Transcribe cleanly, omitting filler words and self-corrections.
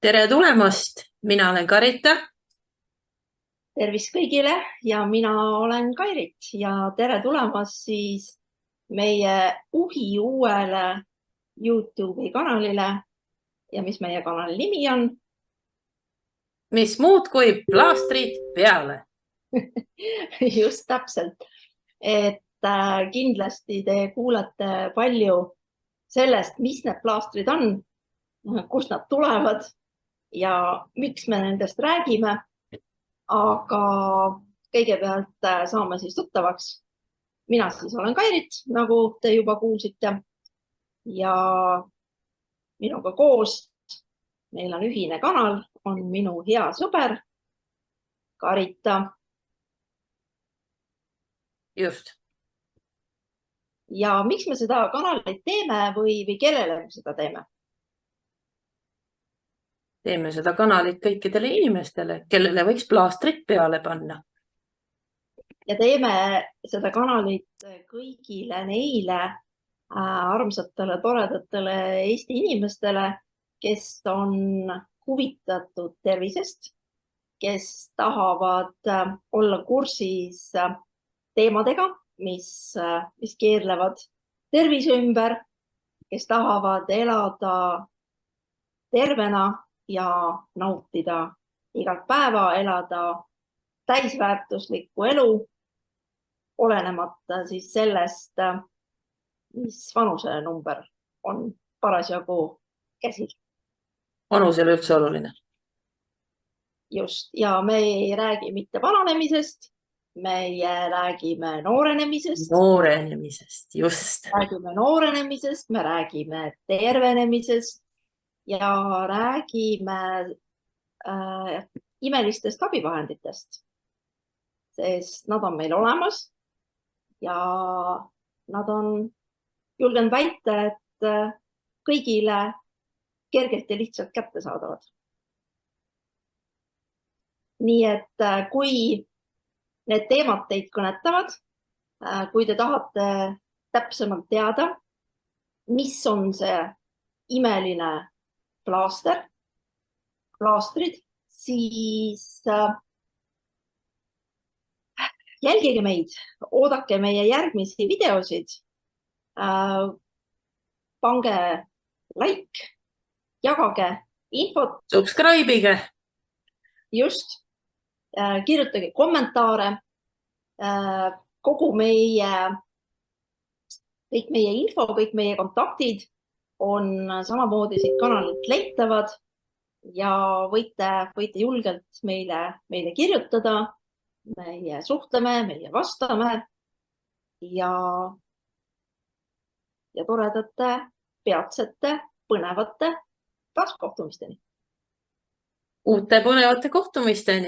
Tere tulemast, mina olen Karita. Tervist kõigile ja mina olen Kairit ja tere tulemast siis meie uuele YouTube'i kanalile. Ja mis meie kanali nimi on? Mis muud kui plaastrid peale. Just täpselt, et kindlasti te kuulete palju sellest, mis need plaastrid on, kust nad tulevad ja miks me nendest räägime. Aga kõigepealt saame siis tuttavaks. Mina siis olen Kairit, nagu te juba kuulsite, ja minuga koos meil on ühine kanal, on minu hea sõber Karita. Just. Ja miks me seda kanalit teeme või kellele me seda teeme? Teeme seda kanalit kõikidele inimestele, kellele võiks plaastrid peale panna. Ja teeme seda kanalit kõigile neile armsatele, toredatele Eesti inimestele, kes on huvitatud tervisest, kes tahavad olla kursis teemadega, mis keerlevad tervise ümber, kes tahavad elada tervena ja nautida igat päeva, elada täisväärtuslikku elu, olenemata siis sellest, mis vanusenumber on parasjagu käsil. Vanus ei ole üldse oluline. Just, ja me ei räägi mitte vananemisest, meie räägime noorenemisest. Noorenemisest, just. Räägime noorenemisest, me räägime tervenemisest ja räägime imelistest abivahenditest, sest nad on meil olemas ja nad on, julgen väita, et kõigile kergelt ja lihtsalt kättesaadavad. Nii et kui need teemad teid kõnetavad, kui te tahate täpsemalt teada, mis on see imeline plaastrid, siis jälgige meid, oodake meie järgmisi videosid, pange like, jagage infot. Subscribe'ige. Just, kirjutage kommentaare, kogu kõik meie info, kõik meie kontaktid on samamoodi siit kanalilt leitavad ja võite julgelt meile kirjutada. Meie suhtleme, meie vastame ja toredate, peatsete, põnevate taaskohtumisteni. Uute põnevate kohtumisteni.